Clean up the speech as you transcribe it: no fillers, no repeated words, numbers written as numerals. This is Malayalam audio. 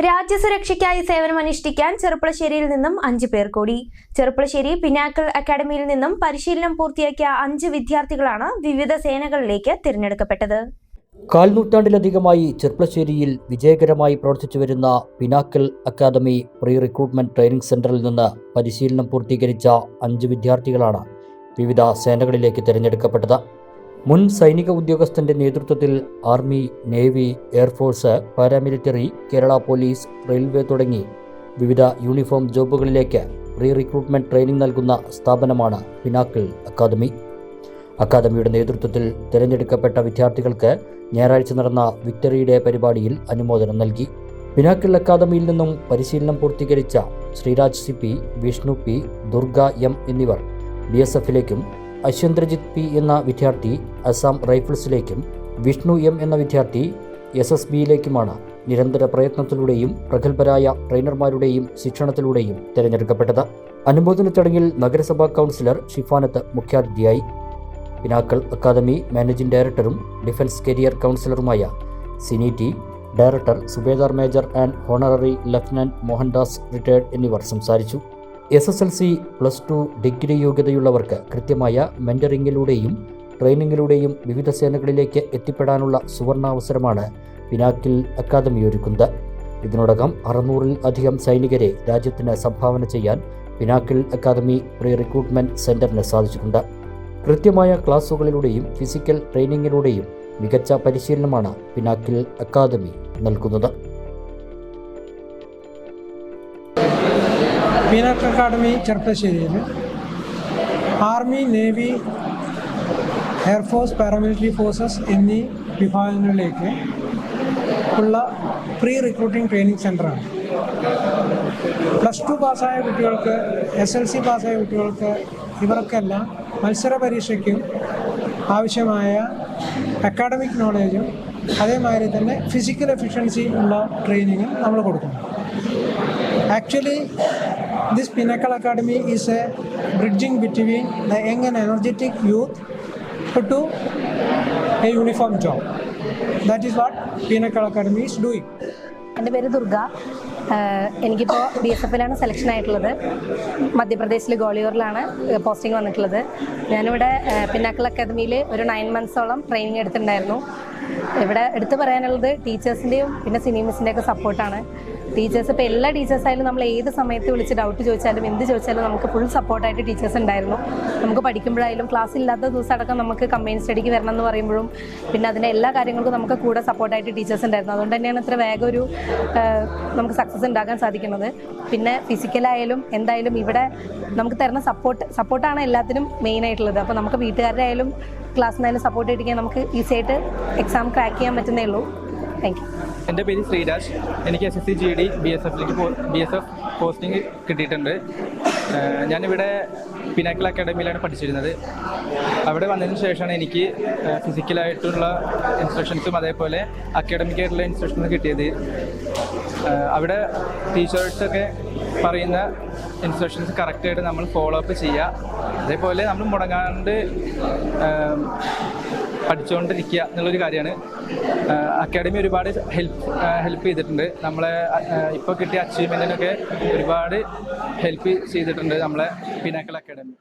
രാജ്യസുരക്ഷയ്ക്കായി സേവനമനുഷ്ഠിക്കാൻ ചെറുപ്പളശ്ശേരിയിൽ നിന്നും 5 പേർ കൂടി. ചെറുപ്പളശ്ശേരി പിനാക്കിൾ അക്കാദമിയിൽ നിന്നും പരിശീലനം പൂർത്തിയാക്കിയ 5 വിദ്യാർത്ഥികളാണ് വിവിധ സേനകളിലേക്ക് തിരഞ്ഞെടുക്കപ്പെട്ടത്. കാൽനൂറ്റാണ്ടിലധികമായി ചെറുപ്പളശ്ശേരിയിൽ വിജയകരമായി പ്രവർത്തിച്ചുവരുന്ന Pinnacle Academy pre recruitment training സെന്ററിൽ നിന്ന് പരിശീലനം പൂർത്തീകരിച്ച 5 വിദ്യാർത്ഥികളാണ് വിവിധ സേനകളിലേക്ക് തിരഞ്ഞെടുക്കപ്പെട്ടത്. മുൻ സൈനിക ഉദ്യോഗസ്ഥന്റെ നേതൃത്വത്തിൽ army, navy, air force, paramilitary, Kerala police, railway തുടങ്ങി വിവിധ യൂണിഫോം ജോബുകളിലേക്ക് പ്രീ റിക്രൂട്ട്മെന്റ് ട്രെയിനിംഗ് നൽകുന്ന സ്ഥാപനമാണ് പിനാക്കിൾ അക്കാദമി. അക്കാദമിയുടെ നേതൃത്വത്തിൽ തിരഞ്ഞെടുക്കപ്പെട്ട വിദ്യാർത്ഥികൾക്ക് ഞായറാഴ്ച നടന്ന വിക്ടറി ഡേ പരിപാടിയിൽ അനുമോദനം നൽകി. പിനാക്കിൾ അക്കാദമിയിൽ നിന്നും പരിശീലനം പൂർത്തീകരിച്ച Sreeraj CP, Vishnu P, Durga M എന്നിവർ BSFിലേക്കും, അശ്വന്ദ്രജിത്ത് P എന്ന വിദ്യാർത്ഥി അസം റൈഫിൾസിലേക്കും, വിഷ്ണു M എന്ന വിദ്യാർത്ഥി SSBയിലേക്കുമാണ് നിരന്തര പ്രയത്നത്തിലൂടെയും പ്രഗത്ഭരായ ട്രെയിനർമാരുടെയും ശിക്ഷണത്തിലൂടെയും തിരഞ്ഞെടുക്കപ്പെട്ടത്. അനുമോദന ചടങ്ങിൽ നഗരസഭാ കൗൺസിലർ ഷിഫാനത്ത് മുഖ്യാതിഥിയായി. പിനാക്കിൾ അക്കാദമി മാനേജിംഗ് ഡയറക്ടറും ഡിഫൻസ് കരിയർ കൗൺസിലറുമായ Sini T, director Subedar major and honorary lieutenant Mohandas retired എന്നിവർ സംസാരിച്ചു. SSLC, +2, ഡിഗ്രി യോഗ്യതയുള്ളവർക്ക് കൃത്യമായ മെന്ററിങ്ങിലൂടെയും ട്രെയിനിങ്ങിലൂടെയും വിവിധ സേനകളിലേക്ക് എത്തിപ്പെടാനുള്ള സുവർണാവസരമാണ് പിനാക്കിൾ അക്കാദമി ഒരുക്കുന്നത്. ഇതിനോടകം 600-ൽ അധികം സൈനികരെ രാജ്യത്തിന് സംഭാവന ചെയ്യാൻ പിനാക്കിൾ അക്കാദമി പ്രീ റിക്രൂട്ട്മെന്റ് സെന്ററിന് സാധിച്ചിട്ടുണ്ട്. കൃത്യമായ ക്ലാസുകളിലൂടെയും ഫിസിക്കൽ ട്രെയിനിങ്ങിലൂടെയും മികച്ച പരിശീലനമാണ് പിനാക്കിൾ അക്കാദമി നൽകുന്നത്. പിനാക്കിൾ അക്കാദമി ചെറുപ്പളശ്ശേരിയിൽ army, navy, air force, paramilitary forces എന്നീ വിഭാഗങ്ങളിലേക്ക് ഉള്ള പ്രീ റിക്രൂട്ടിംഗ് ട്രെയിനിങ് സെൻ്ററാണ്. +2 പാസ്സായ കുട്ടികൾക്ക്, SLC പാസ്സായ കുട്ടികൾക്ക് ഇവർക്കെല്ലാം മത്സര പരീക്ഷയ്ക്കും ആവശ്യമായ അക്കാഡമിക് നോളേജും അതേമാതിരി തന്നെ ഫിസിക്കൽ എഫിഷ്യൻസി ഉള്ള ട്രെയിനിങ്ങും നമ്മൾ കൊടുക്കുന്നു. Actually, this Pinnacle Academy is a bridging between the young and energetic youth to a uniform job. That is what Pinnacle Academy is doing. എൻ്റെ പേര് ദുർഗ. എനിക്കിപ്പോൾ BSFലാണ് സെലക്ഷൻ ആയിട്ടുള്ളത്. മധ്യപ്രദേശിൽ ഗോളിയോറിലാണ് പോസ്റ്റിംഗ് വന്നിട്ടുള്ളത്. ഞാനിവിടെ പിന്നാക്കിൾ അക്കാദമിയിൽ ഒരു 9 മന്ത്സോളം ട്രെയിനിങ് എടുത്തിട്ടുണ്ടായിരുന്നു. ഇവിടെ എടുത്തു പറയാനുള്ളത് ടീച്ചേഴ്സിൻ്റെയും പിന്നെ സിനി മിസ്സിൻ്റെയൊക്കെ സപ്പോർട്ടാണ്. ടീച്ചേഴ്സ് ഇപ്പോൾ എല്ലാ ടീച്ചേഴ്സായാലും നമ്മൾ ഏത് സമയത്ത് വിളിച്ച് ഡൗട്ട് ചോദിച്ചാലും എന്ത് ചോദിച്ചാലും നമുക്ക് ഫുൾ സപ്പോർട്ടായിട്ട് ടീച്ചേഴ്സ് ഉണ്ടായിരുന്നു. നമുക്ക് പഠിക്കുമ്പോഴായാലും ക്ലാസ് ഇല്ലാത്ത ദിവസം അടക്കം നമുക്ക് കമ്പൈൻ സ്റ്റഡിക്ക് വരണം എന്ന് പറയുമ്പോഴും പിന്നെ അതിൻ്റെ എല്ലാ കാര്യങ്ങൾക്കും നമുക്ക് കൂടെ സപ്പോർട്ടായിട്ട് ടീച്ചേഴ്സ് ഉണ്ടായിരുന്നു. അതുകൊണ്ട് തന്നെയാണ് ഇത്ര വേഗം ഒരു നമുക്ക് സക്സസ് ഉണ്ടാക്കാൻ സാധിക്കുന്നത്. പിന്നെ ഫിസിക്കലായാലും എന്തായാലും ഇവിടെ നമുക്ക് തരുന്ന സപ്പോർട്ടാണ് എല്ലാത്തിനും മെയിനായിട്ടുള്ളത്. അപ്പോൾ നമുക്ക് വീട്ടുകാരുടെ ക്ലാസ്സിനായാലും സപ്പോർട്ട് ചെയ്തിരിക്കാൻ നമുക്ക് ഈസി ആയിട്ട് എക്സാം ക്രാക്ക് ചെയ്യാൻ പറ്റുന്നേ ഉള്ളൂ. Thank you. എൻ്റെ പേര് ശ്രീരാജ്. എനിക്ക് SSC GD BSF പോസ്റ്റിംഗ് കിട്ടിയിട്ടുണ്ട്. ഞാനിവിടെ പിനാക്കിൾ അക്കാഡമിയിലാണ് പഠിച്ചിരുന്നത്. അവിടെ വന്നതിന് ശേഷമാണ് എനിക്ക് ഫിസിക്കലായിട്ടുള്ള ഇൻസ്ട്രക്ഷൻസും അതേപോലെ അക്കാഡമിക്കായിട്ടുള്ള ഇൻസ്ട്രക്ഷൻസും കിട്ടിയത്. അവിടെ ടീച്ചേഴ്സൊക്കെ പറയുന്ന ഇൻസ്ട്രക്ഷൻസ് കറക്റ്റായിട്ട് നമ്മൾ ഫോളോ അപ്പ് ചെയ്യുക. അതേപോലെ നമ്മൾ മുടങ്ങാണ്ട് പഠിച്ചുകൊണ്ടിരിക്കുക എന്നുള്ളൊരു കാര്യമാണ്. അക്കാഡമി ഒരുപാട് ഹെൽപ്പ് ചെയ്തിട്ടുണ്ട്. നമ്മളെ ഇപ്പോൾ കിട്ടിയ അച്ചീവ്മെൻറ്റിനൊക്കെ ഒരുപാട് ഹെൽപ്പ് ചെയ്തിട്ടുണ്ട് നമ്മളെ പിനാക്കിൾ അക്കാഡമി.